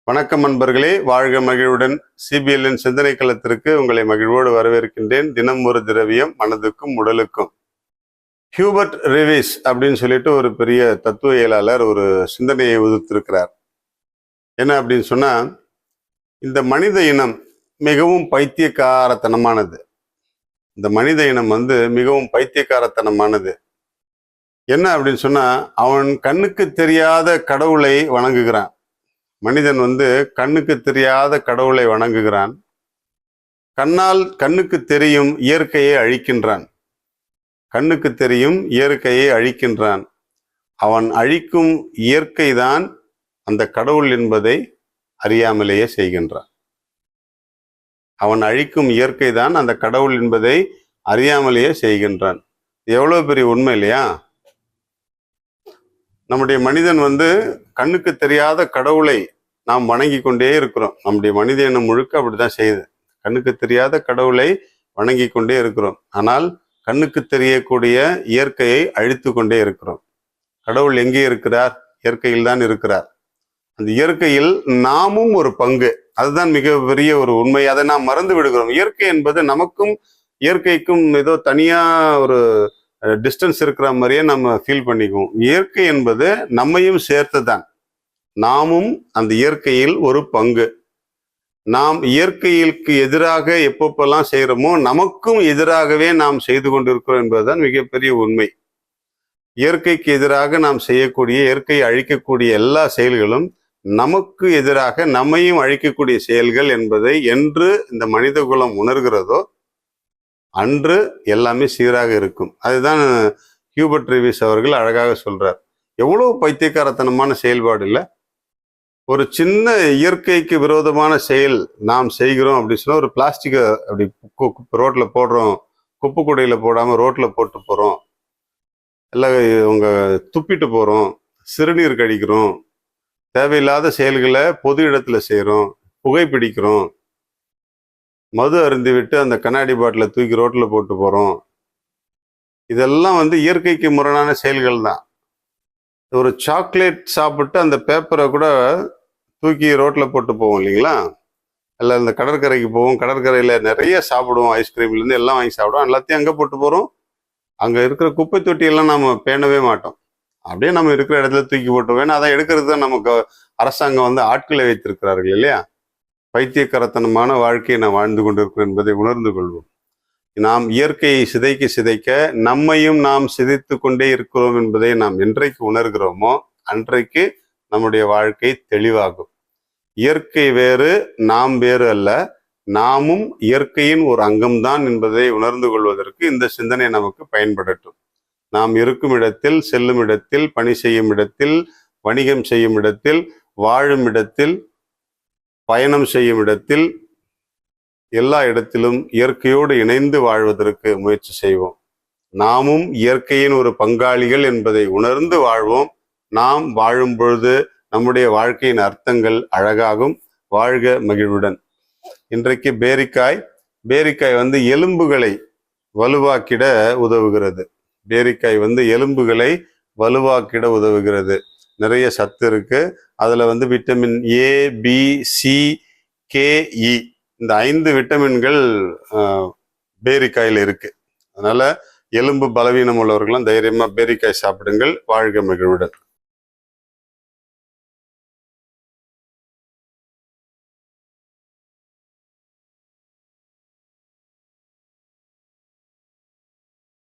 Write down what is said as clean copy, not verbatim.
வணக்கம் நண்பர்களே, வாழ்க மகிழ்வுடன். சிபிஎல்லின் சிந்தனை களத்திற்கு உங்களை மகிழ்வோடு வரவேற்கின்றேன். தினம் ஒரு திரவியம், மனதுக்கும் உடலுக்கும். ஹியூபர்ட் ரிவிஸ் அப்படின்னு சொல்லிட்டு ஒரு பெரிய தத்துவவியலாளர் ஒரு சிந்தனையை உதிர்த்திருக்கிறார். என்ன அப்படின்னு சொன்னா, இந்த மனித இனம் மிகவும் பைத்தியக்காரத்தனமானது. இந்த மனித இனம் மிகவும் பைத்தியக்காரத்தனமானது. என்ன அப்படின்னு சொன்னா, அவன் கண்ணுக்கு தெரியாத கடவுளை வணங்குகிறான். மனிதன் கண்ணுக்கு தெரியாத கடவுளை வணங்குகிறான். கண்ணுக்கு தெரியும் இயற்கையை அழிக்கின்றான். கண்ணுக்கு தெரியும் இயற்கையை அழிக்கின்றான். அவன் அழிக்கும் இயற்கை தான் அந்த கடவுள் என்பதை அறியாமலேயே செய்கின்றான். அவன் அழிக்கும் இயற்கை தான் அந்த கடவுள் என்பதை அறியாமலேயே செய்கின்றான். எவ்வளவு பெரிய உண்மை இல்லையா? நம்முடைய மனிதன் கண்ணுக்கு தெரியாத கடவுளை நாம் வணங்கி கொண்டே இருக்கிறோம். நம்முடைய மனித இனம் முழுக்க அப்படித்தான் செய்யுது. கண்ணுக்கு தெரியாத கடவுளை வணங்கி கொண்டே இருக்கிறோம். ஆனால் கண்ணுக்கு தெரியக்கூடிய இயற்கையை அழித்து கொண்டே இருக்கிறோம். கடவுள் எங்கே இருக்கிறார்? இயற்கையில் தான் இருக்கிறார். அந்த இயற்கையில் நாமும் ஒரு பங்கு. அதுதான் மிகப்பெரிய ஒரு உண்மை. அதை நாம் மறந்து விடுகிறோம். இயற்கை என்பது நமக்கும் இயற்கைக்கும் ஏதோ தனியா ஒரு டிஸ்டன்ஸ் இருக்கிற மாதிரியே நம்ம ஃபீல் பண்ணிக்குவோம். இயற்கை என்பது நம்மையும் சேர்த்து தான். நாமும் அந்த இயற்கையில் ஒரு பங்கு. நாம் இயற்கைக்கு எதிராக எப்பப்பெல்லாம் செய்கிறோமோ நமக்கும் எதிராகவே நாம் செய்து கொண்டிருக்கிறோம் என்பதுதான் மிகப்பெரிய உண்மை. இயற்கைக்கு எதிராக நாம் செய்யக்கூடிய, இயற்கையை அழிக்கக்கூடிய எல்லா செயல்களும் நமக்கு எதிராக நம்மையும் அழிக்கக்கூடிய செயல்கள் என்பதை என்று இந்த மனித குலம் உணர்கிறதோ அன்று எல்லாமே சீராக இருக்கும். அதுதான் ஹியூபர்ட் ரிவிஸ் அவர்கள் அழகாக சொல்றார். எவ்வளவு பைத்தியக்காரத்தனமான செயல்பாடு இல்லை? ஒரு சின்ன இயற்கைக்கு விரோதமான செயல் நாம் செய்கிறோம் அப்படின்னு சொன்னா, ஒரு பிளாஸ்டிக்கை அப்படி ரோட்ல போடுறோம், குப்பை கூடையில போடாம ரோட்ல போட்டு போறோம், எல்லாம் உங்க துப்பிட்டு போறோம், சிறுநீர் கழிக்கிறோம், தேவையில்லாத செயல்களை பொது இடத்துல செய்யறோம், புகைப்பிடிக்கிறோம், மது அருந்தி விட்டு அந்த கண்ணாடி பாட்டில தூக்கி ரோட்ல போட்டு போறோம். இதெல்லாம் இயற்கைக்கு முரணான செயல்கள் தான். ஒரு சாக்லேட் சாப்பிட்டு அந்த பேப்பரை கூட தூக்கி ரோட்ல போட்டு போவோம் இல்லைங்களா? இல்லை இந்த கடற்கரைக்கு போவோம், கடற்கரையில நிறைய சாப்பிடுவோம், ஐஸ்கிரீம்லேருந்து எல்லாம் வாங்கி சாப்பிடுவோம், எல்லாத்தையும் அங்கே போட்டு போகிறோம். அங்கே இருக்கிற குப்பை தொட்டியெல்லாம் நம்ம பேணவே மாட்டோம். அப்படியே நம்ம இருக்கிற இடத்துல தூக்கி போட்டு வேணும். அதை எடுக்கிறது தான் நமக்கு அரசாங்கம் ஆட்களை வைத்திருக்கிறார்கள் இல்லையா? பைத்தியக்காரத்தனமான வாழ்க்கையை நாம் வாழ்ந்து கொண்டிருக்கிறோம் என்பதை உணர்ந்து கொள்வோம். நாம் இயற்கையை சிதைக்க சிதைக்க நம்மையும் நாம் சிதைத்து கொண்டே இருக்கிறோம் என்பதை நாம் என்றைக்கு உணர்கிறோமோ அன்றைக்கு நம்முடைய வாழ்க்கை தெளிவாகும். இயற்கை வேறு, நாம் வேறு அல்ல. நாமும் இயற்கையின் ஒரு அங்கம்தான் என்பதை உணர்ந்து கொள்வதற்கு இந்த சிந்தனை நமக்கு பயன்படட்டும். நாம் இருக்கும் இடத்தில், செல்லும் இடத்தில், பணி செய்யும் இடத்தில், வணிகம் செய்யும் இடத்தில், வாழும் இடத்தில், பயணம் செய்யும் இடத்தில், எல்லா இடத்திலும் இயற்கையோடு இணைந்து வாழ்வதற்கு முயற்சி செய்வோம். நாமும் இயற்கையின் ஒரு பங்காளிகள் என்பதை உணர்ந்து வாழ்வோம். நாம் வாழும் பொழுது நம்முடைய வாழ்க்கையின் அர்த்தங்கள் அழகாகும். வாழ்க மகிழ்வுடன். இன்றைக்கு பேரிக்காய் எலும்புகளை வலுவாக்கிட உதவுகிறது. பேரிக்காய் எலும்புகளை வலுவாக்கிட உதவுகிறது. நிறைய சத்து இருக்கு. அதுல vitamin A, B, C, K, E, இந்த 5 விட்டமின்கள் பேரிக்காயில் இருக்கு. அதனால எலும்பு பலவீனம் உள்ளவர்களும் தைரியமா பேரிக்காய் சாப்பிடுங்கள். வாழ்க மகிழ்வுடன்.